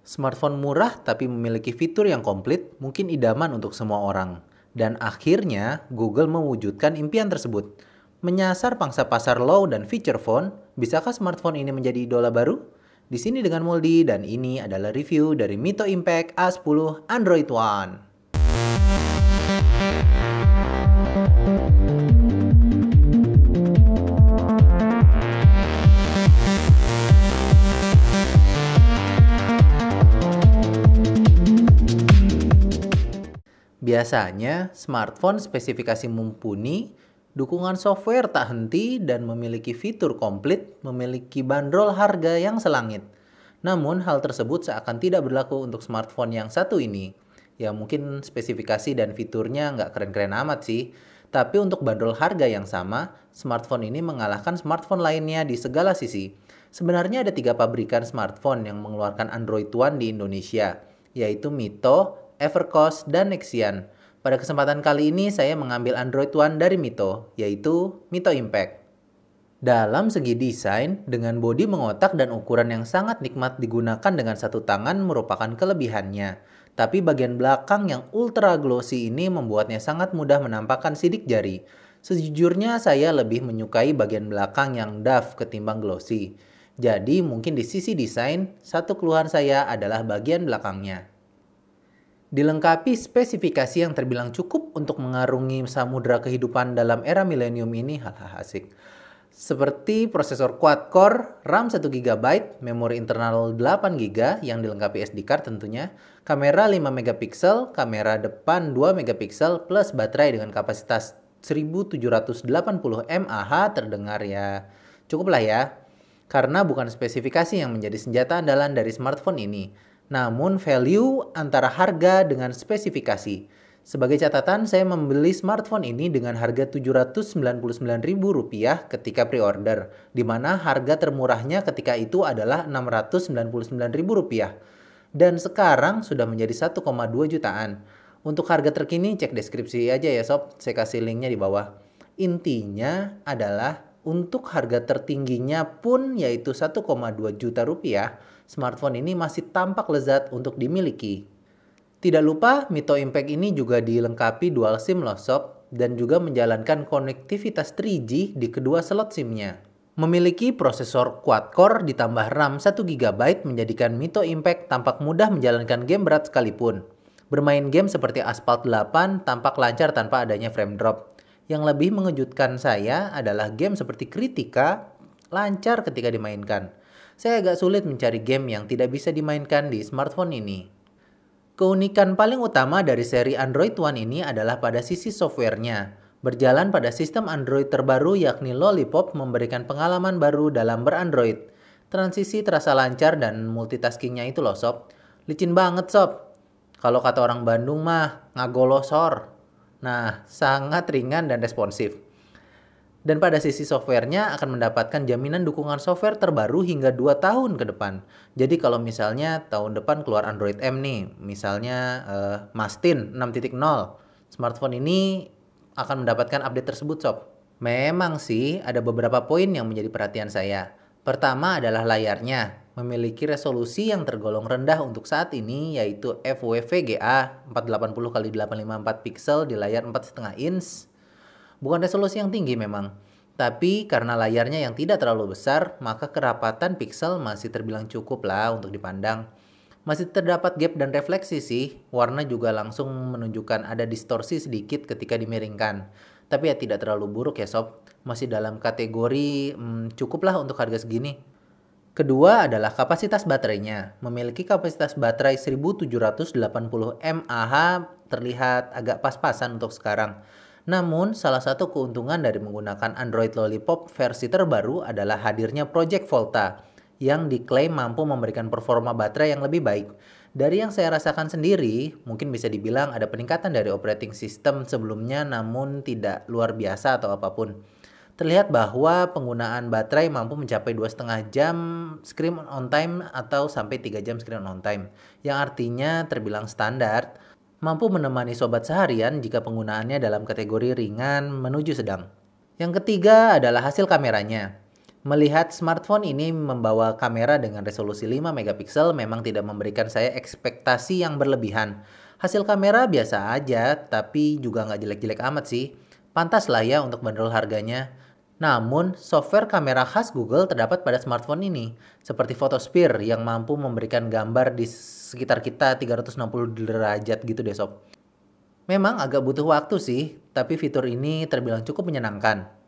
Smartphone murah tapi memiliki fitur yang komplit mungkin idaman untuk semua orang. Dan akhirnya Google mewujudkan impian tersebut. Menyasar pangsa pasar low dan feature phone, bisakah smartphone ini menjadi idola baru? Di sini dengan Moldi dan ini adalah review dari Mito Impact A10 Android One. Biasanya, smartphone spesifikasi mumpuni, dukungan software tak henti, dan memiliki fitur komplit, memiliki bandrol harga yang selangit. Namun, hal tersebut seakan tidak berlaku untuk smartphone yang satu ini. Ya mungkin spesifikasi dan fiturnya nggak keren-keren amat sih. Tapi untuk bandrol harga yang sama, smartphone ini mengalahkan smartphone lainnya di segala sisi. Sebenarnya ada 3 pabrikan smartphone yang mengeluarkan Android One di Indonesia, yaitu Mito, Evercost, dan Nexian. Pada kesempatan kali ini saya mengambil Android One dari Mito, yaitu Mito Impact. Dalam segi desain, dengan bodi mengotak dan ukuran yang sangat nikmat digunakan dengan satu tangan merupakan kelebihannya. Tapi bagian belakang yang ultra glossy ini membuatnya sangat mudah menampakkan sidik jari. Sejujurnya saya lebih menyukai bagian belakang yang doff ketimbang glossy. Jadi mungkin di sisi desain, satu keluhan saya adalah bagian belakangnya. Dilengkapi spesifikasi yang terbilang cukup untuk mengarungi samudra kehidupan dalam era milenium ini, hahaha asik. Seperti prosesor quad-core, RAM 1 GB, memori internal 8 GB yang dilengkapi SD card tentunya, kamera 5 MP, kamera depan 2 MP, plus baterai dengan kapasitas 1780 mAh terdengar ya. Cukuplah ya, karena bukan spesifikasi yang menjadi senjata andalan dari smartphone ini, namun value antara harga dengan spesifikasi. Sebagai catatan, saya membeli smartphone ini dengan harga Rp799.000 ketika pre-order, di mana harga termurahnya ketika itu adalah Rp699.000. Dan sekarang sudah menjadi 1,2 jutaan. Untuk harga terkini cek deskripsi aja ya sob, saya kasih linknya di bawah. Intinya adalah untuk harga tertingginya pun yaitu 1,2 juta rupiah, smartphone ini masih tampak lezat untuk dimiliki. Tidak lupa, Mito Impact ini juga dilengkapi dual SIM loh sob, dan juga menjalankan konektivitas 3G di kedua slot SIM-nya. Memiliki prosesor quad-core ditambah RAM 1 GB menjadikan Mito Impact tampak mudah menjalankan game berat sekalipun. Bermain game seperti Asphalt 8 tampak lancar tanpa adanya frame drop. Yang lebih mengejutkan saya adalah game seperti Kritika lancar ketika dimainkan. Saya agak sulit mencari game yang tidak bisa dimainkan di smartphone ini. Keunikan paling utama dari seri Android One ini adalah pada sisi softwarenya. Berjalan pada sistem Android terbaru yakni Lollipop memberikan pengalaman baru dalam berandroid. Transisi terasa lancar dan multitaskingnya itu loh sob. Licin banget sob. Kalau kata orang Bandung mah ngagolosor. Nah, sangat ringan dan responsif. Dan pada sisi softwarenya akan mendapatkan jaminan dukungan software terbaru hingga 2 tahun ke depan. Jadi kalau misalnya tahun depan keluar Android M nih, misalnya Mastin 6.0, smartphone ini akan mendapatkan update tersebut sob. Memang sih ada beberapa poin yang menjadi perhatian saya. Pertama adalah layarnya, memiliki resolusi yang tergolong rendah untuk saat ini yaitu FWVGA 480x854 pixel di layar 4,5 inch. Bukan resolusi yang tinggi memang, tapi karena layarnya yang tidak terlalu besar, maka kerapatan pixel masih terbilang cukup lah untuk dipandang. Masih terdapat gap dan refleksi sih, warna juga langsung menunjukkan ada distorsi sedikit ketika dimiringkan. Tapi ya tidak terlalu buruk ya sob, masih dalam kategori cukup lah untuk harga segini. Kedua adalah kapasitas baterainya. Memiliki kapasitas baterai 1780 mAh terlihat agak pas-pasan untuk sekarang. Namun, salah satu keuntungan dari menggunakan Android Lollipop versi terbaru adalah hadirnya Project Volta yang diklaim mampu memberikan performa baterai yang lebih baik. Dari yang saya rasakan sendiri, mungkin bisa dibilang ada peningkatan dari operating system sebelumnya namun tidak luar biasa atau apapun. Terlihat bahwa penggunaan baterai mampu mencapai 2,5 jam screen on time atau sampai 3 jam screen on time, yang artinya terbilang standar, mampu menemani sobat seharian jika penggunaannya dalam kategori ringan menuju sedang. Yang ketiga adalah hasil kameranya. Melihat smartphone ini membawa kamera dengan resolusi 5 megapiksel memang tidak memberikan saya ekspektasi yang berlebihan. Hasil kamera biasa aja, tapi juga nggak jelek-jelek amat sih. Pantas lah ya untuk bandrol harganya. Namun, software kamera khas Google terdapat pada smartphone ini, seperti Photosphere yang mampu memberikan gambar di sekitar kita 360 derajat gitu deh sob. Memang agak butuh waktu sih, tapi fitur ini terbilang cukup menyenangkan.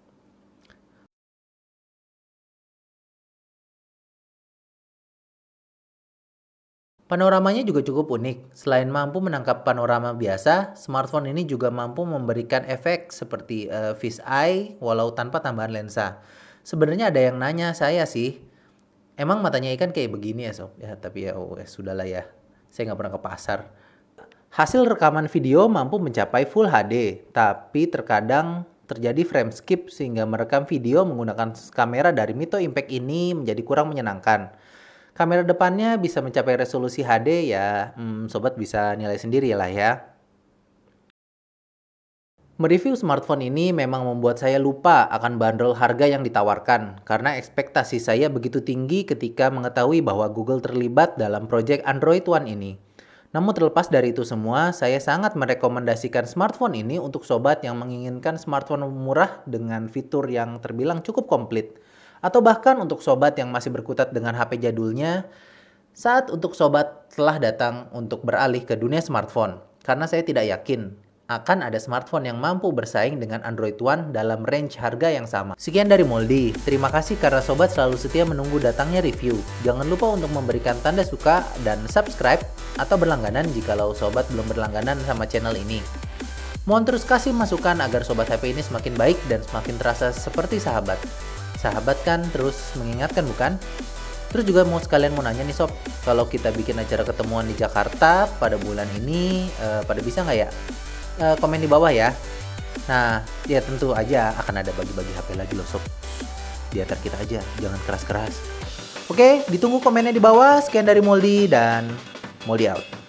Panoramanya juga cukup unik. Selain mampu menangkap panorama biasa, smartphone ini juga mampu memberikan efek seperti fish eye walau tanpa tambahan lensa. Sebenarnya ada yang nanya saya sih, emang matanya ikan kayak begini ya sob? Ya tapi ya oh, sudahlah ya, saya nggak pernah ke pasar. Hasil rekaman video mampu mencapai Full HD, tapi terkadang terjadi frame skip sehingga merekam video menggunakan kamera dari Mito Impact ini menjadi kurang menyenangkan. Kamera depannya bisa mencapai resolusi HD ya, sobat bisa nilai sendiri lah ya. Mereview smartphone ini memang membuat saya lupa akan bandrol harga yang ditawarkan karena ekspektasi saya begitu tinggi ketika mengetahui bahwa Google terlibat dalam proyek Android One ini. Namun terlepas dari itu semua, saya sangat merekomendasikan smartphone ini untuk sobat yang menginginkan smartphone murah dengan fitur yang terbilang cukup komplit. Atau bahkan untuk sobat yang masih berkutat dengan HP jadulnya, saat untuk sobat telah datang untuk beralih ke dunia smartphone. Karena saya tidak yakin akan ada smartphone yang mampu bersaing dengan Android One dalam range harga yang sama. Sekian dari Moldi, terima kasih karena sobat selalu setia menunggu datangnya review. Jangan lupa untuk memberikan tanda suka dan subscribe atau berlangganan jikalau sobat belum berlangganan sama channel ini. Mohon terus kasih masukan agar sobat HP ini semakin baik dan semakin terasa seperti sahabat. Sahabat kan terus mengingatkan bukan? Terus juga sekalian mau nanya nih sob, kalau kita bikin acara ketemuan di Jakarta pada bulan ini, pada bisa nggak ya? Komen di bawah ya. Nah, ya tentu aja akan ada bagi-bagi HP lagi loh sob. Di antar kita aja, jangan keras-keras. Oke, ditunggu komennya di bawah. Sekian dari Moldi dan Moldi out.